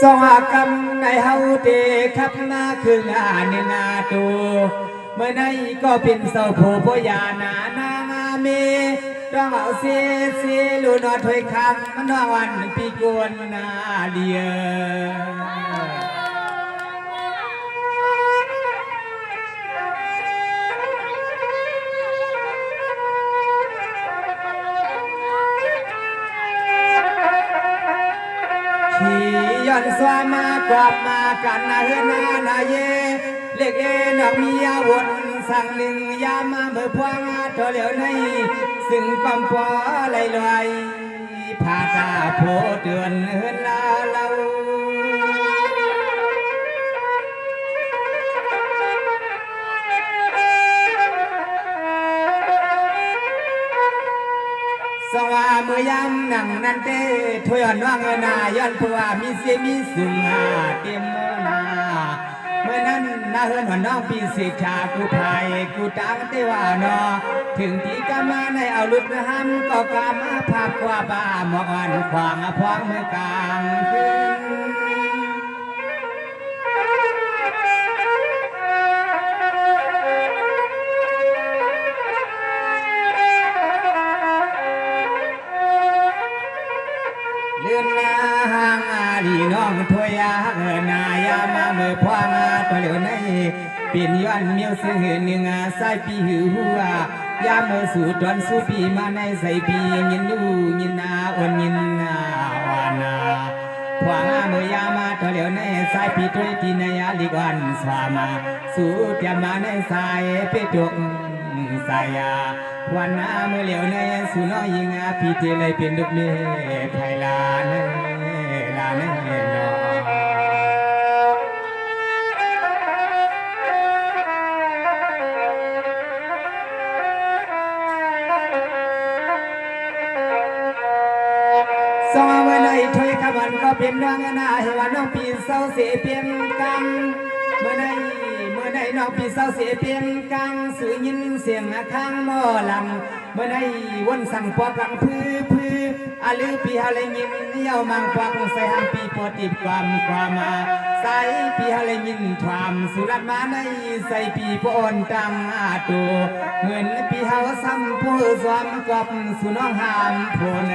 สวากรรมในเฮาเตขับมาคืองานหนึ่งาตูเมื่อในก็เป็นเสาโพพยานานางาเมต้องเอาเสียเสียลูนอถอยคำมันวันปีกวนนาเดียขี่ย้อนสวามากรอบมากันนาเฮนานาเยเล็กเอนอกมีอาวุธสั่งหนึ่งยามาเมื่อพวงเธอเหลียวในซึ่งกำปอไหลลอยผาตาโพเตือนเฮินลาเล่าสว่าเมื่อยามหนังนันเต้ถอยอ่อนว่างนาย้อนเพราะว่ามีเสียมีสุงเตรียมโมนาเมื่อนั้นนาเฮินหัวน้องปีศิชากูพายกูตังเตว่านอถึงที่กามาในเอาลุดห้ำก็กามาภาพกว่าบ้าหมอนขวางพวางเมื่อกลางคืนเลื่อนนาห่างอาลีน้องถวยนายามาเมื่อพวางตัวเหลียวในเปลี่ยนย้อนเมียวเสือหนึ่งสายปีหือหัวยามเมื่อสู่ตอนสู่ปีมาในใส่ปียินดูยินนาอ่อนยินนาวานาพวางเมื่อยามาตัวเหลียวในสายปีถวยที่นายาลิกวันสวามาสู่เตรียมมาในสายเปตุกสายาวันน้าเมื่อเหลียวในสุน้อยยิงพี่เทเลยเป็นดุกเล่ไทยลาเนลาเนนอสองเมื่อในถอยขบันก็เป็นน้องนาให้ว่าน้องปีเศร้าเสียเพียงกังเมื่อในน้องพี่สาวเสียเพียงกลางสื่อยินเสียงข้างหม้อลำเมื่อในวนสั่งปอกลังพื้อาลือพี่ฮาเลยยินเย้ามังปอกใส่หางปีปอติบความมาใส่พี่ฮาเลยยินความสุรัตมาในใส่ปีปอนตังอาตูเหมือนพี่เฮาซ้ำผู้สวมกอบสุน้องหามโพใน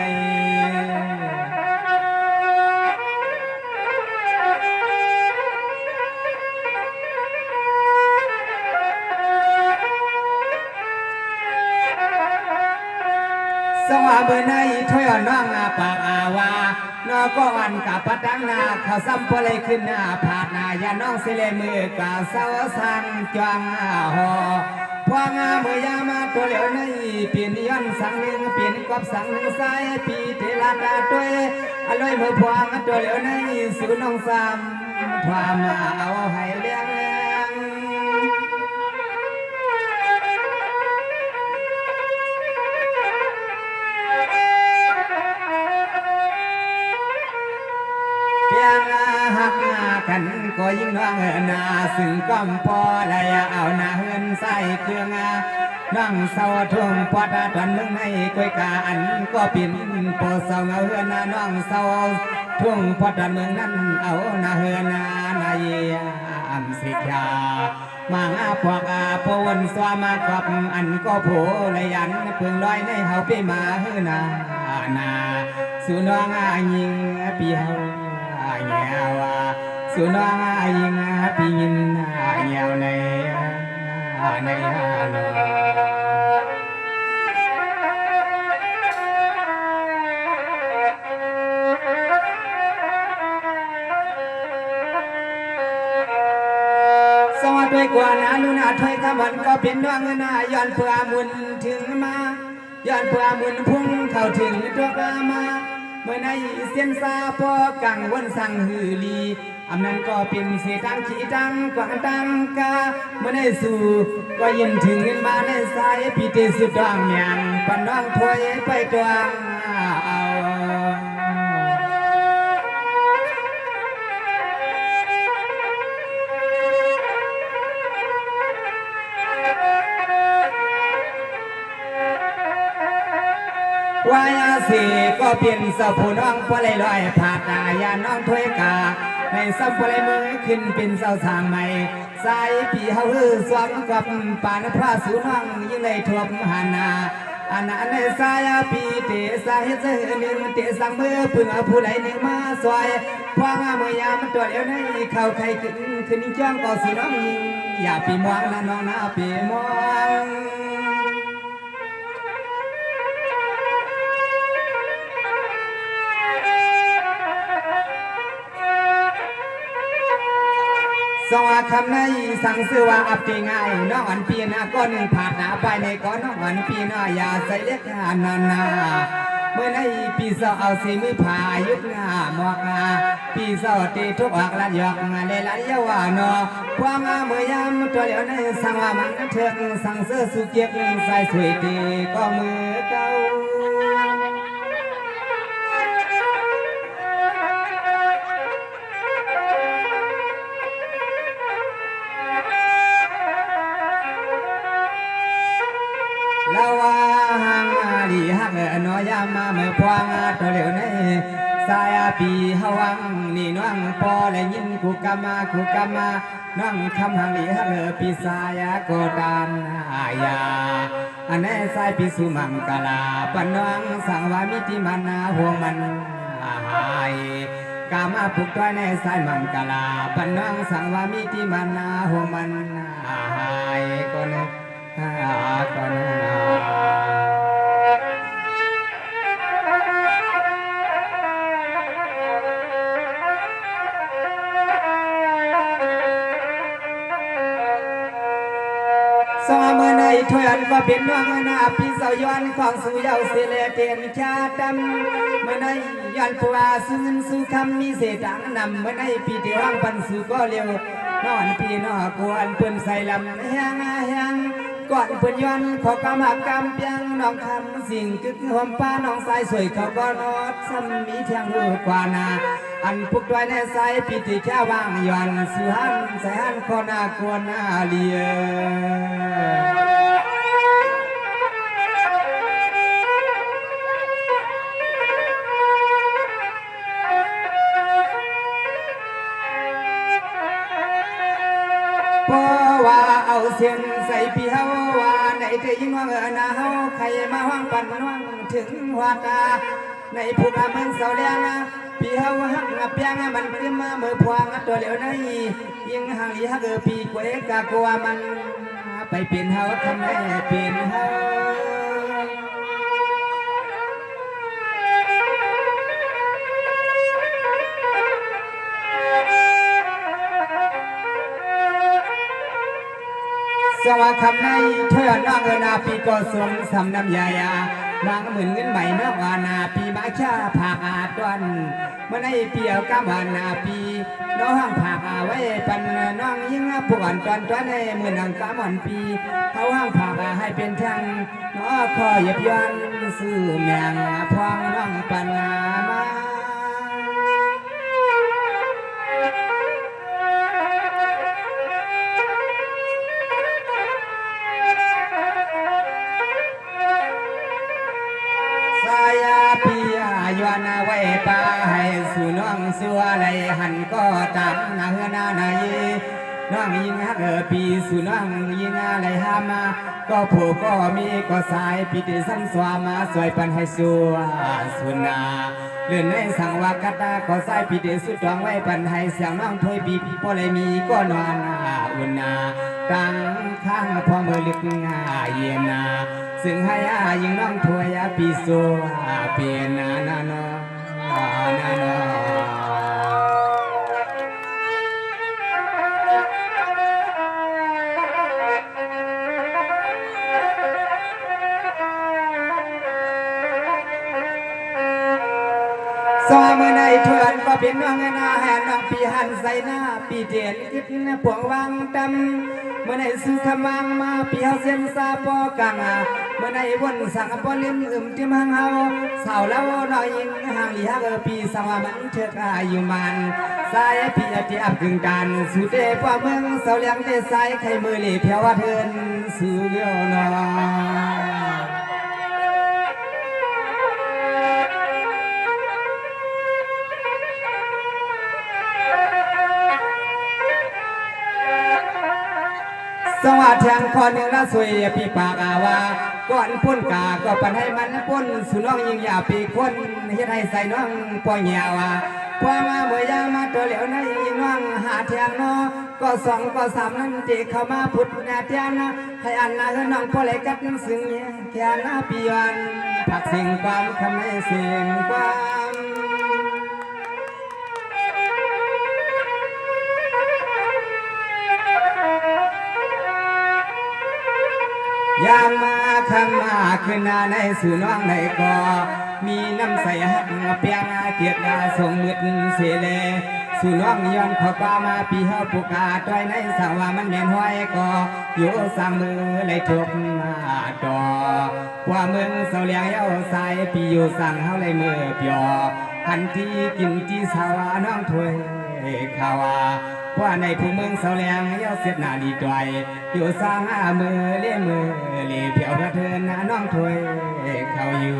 สว่าเบอร์ในถอยอ่อนน้องปากอาวานอก็อันกับปัดังนาเขาซ้ำพอเลยขึ้นผาดนายาน้องเสลมือกาเสาสังจวงหอพวงเมื่อยามาตัวเหลียวในเปลี่ยนย้อนสังหนึ่งเปลี่ยนกอบสังหนึ่งสายปีเทลาดาด้วยอร่อยเมื่อพวงตัวเหลียวในสูน้องซ้ำความเอาให้เลี้ยงหักกันก็ยิ่งน้องนาซึ่งก้อมพอและเอาหน้าเฮือนใส่เครื่องนั่งเศร้าทุ่มปอดตอนมึงให้ก้อยกาอันก็ปิ่นโปเศร้าเงาเฮือนน้องเศร้าทุ่งปอดตอนมึงนั้นเอาหน้าเฮือนนายอัมสิกามาพวกปวนสวามากอบอันก็โผเลยยันเพิ่งลอยในเฮาไปมาเฮือนาสุน้องยิงปีเฮาเงียวสุน้องยิงปียินเงียวในฮานสวัสดีกว่านาลุนาถอยขบันก็เป็นน้องนาย้อนเพื่อมุนถึงมาย้อนเพื่อมุนพุ่งเข้าถึงตัวกามาเมื่อในเสียนซาพอกังวนสั่งหือลีอำนั้นก็เป็นเสียตังขีตังกวางตังกาเมื่อในสู่ก็ยินถึงเงินมาในสายปีเตสุดดองเมียงปันน้องถวยไปตวงเอาวายาสีก็เปลี่ยนสะพูน้องพอเลยลอยผาดนายาน้องถวยกา ในซ้ำพลายมือขึ้นเป็นเสาทางใหม่สายปีเฮาสวมกับปานพระสุนังยิ่งเลยทวมหานาอันนั้นสายปีเตสาเหตุหนึ่งเตสังมือพึ่งผู้ใดหนึ่งมาซอยพวงเมื่อยามตัวเดียวในเข้าใครขึ้นจ้องก็สุนังยิงอย่าปีมองนะน้องนะปีมองสวัสดีคำในสั่งซื้อว่าอับตีง่ายน้องอันปีนาก็หนึ่งผ่านหนาไปในก้อนน้องอันปีนาอย่าใส่เล็กนานาเมื่อในปีเสาเอาสีมือผ่ายุกงาหมอกงาปีเสาตีทุกอักละหยอกงาเลลัยยาวานอพวงเมื่อยามตัวเหลียวในสั่งว่ามันเถิดสั่งเสื้อสุเกียกใส่สวยตีก็มือเก่าละว่าหังดีฮักน้อยามาเมื่อพวงตัวเหลียวในสายปีฮวังนี่น้องพอและยินกูกามาน้องคำหังดีฮักปีสายโกดานอายาอันนี้สายปีสุมังกลาปนน้องสังวามิติมันนาห่วงมันหายกามาปุกตัวในสายมังกลาปนน้องสังวามิติมันนาห่วงมันหายก็นะก็นะสองมือในถอยอันก็เป็นน้องนาปีเสาย้อนของสุยาวเสลเตียนชาดำเมื่อในย้อนผัวสุคำมีเศษตังนำเมื่อในปีที่ว่างปันสุก็เร็วนอนพี่นอกวนเปืนใส่ลำแห้งก่อนเปืนย้อนขอกำหักกำเปียงน้องคำสิ่งกึกหอมป้าน้องสายสวยเขาก็นอดซ้ำมีเทียงหูกว่านาอันพุกด้วยในสายปีที่แค่ว่างย้อนสุหันใส่หันคอนากวนนาเลียเพราะว่าเอาเสียงใส่พี่เฮาว่าในเธอยิ่งว่านาเฮาใครมาห้องปั่นน้องถึงหัวตาในภูกาเมืองเสาแดงพี่เฮาหักเปียงมันขึ้นมาเมื่อพวงตัวเหลียวในยิ่งห่างลีฮักปีกวยกากลัวมันไปเปลี่ยนเฮาทำให้เปลี่ยนเฮาสวัสดีคำในเธอน้องนาปีก็สวมสำน้ำยายานางเหมือนเงินใหม่เมื่อวานาปีมาชาผากอาตวนเมื่อในเปียวกำวานาปีน้องผากอาไว้ปันน้องยิ่งปวดตอนในเมื่อนางกำวันปีเขาห้างผากอาให้เป็นทางน้อคอยยับยันซื้อแมงพองน้องปันมาปียวนไว้ป่าให้สู่น้องสัวไหลหันก็ตามนาเฮือนาไหนน้องยิงฮักปีสู่น้องยิงอะไรหามาก็ผูกก็มีก็สายปีติซ้ำสวามาสวยปันให้สัวสุนาเลื่อนในสังวากตาก็สายปีติสุดจองไว้ปันให้เสียงน้องถอยปีพอเลยมีก็นอนอุ่นนาตั้งข้างพอมือลึกงาเย็นนาซึ่งให้ยิงน้องถวยปีโซเปียนานาโนนาโนสวามือในถวนก็เป็นน้องนาแห่น้องปีหันใส่หน้าปีเดียนคิดพวงวังดำเมื่อในสุขมังมาปีเฮาเสียงซาปอกังเมื่อในวนสังปอลิมที่มังเฮาสาวแล้วน้อยยิงห่างลีฮักปีสวามันเชิดอายุมันสายปีที่อับกึ่งกันสุเดปว่าเมืองเสาเลี้ยงเดสายไข่มือเหลี่ยเพียวว่าเทินสู่เกี่ยวนอ สวัสดิ์แทงคอหนึ่งละสวยปีปากอาวาก่อนพ้นกาก็ปันให้มันพ้นสุน้องยิงยาปีคนเฮ็ดให้ใส่น้องปอยยาวาพอมาเมื่อยางมาตัวเหลียวในยิงน้องหาแทงน้อก็สองก็สามนั้นจีเข้ามาพุทธนาเทียนนะให้อันนาคือน้องพอเลยกัดน้ำสึงแค่นาปีวันผักสิ่งความคำให้สิ่งความยามมาคำมาขึ้นหน้าในสู่น้องในก่อมีน้ำใสหักเปียงเกียรติส่งมืดเสเลสู่น้องย้อนขอป้ามาปีเฮาปุกาต้อยในสังว่ามันแม่นห้อยก่ออยู่สั่งมือเลยทุกมาดอว่ามึงเสาเลียงเย้าใสปีอยู่สั่งเฮาเลยมือเปียหันที่กินที่สาวน้องถวยข่าวว่าในผู้เมืองเสาแรงเย้าเสียหน้าดีจ่อยอยู่สร้างมือเลี้ยมือเลี้ยเพียวกระเทินน้องถวยเขาอยู่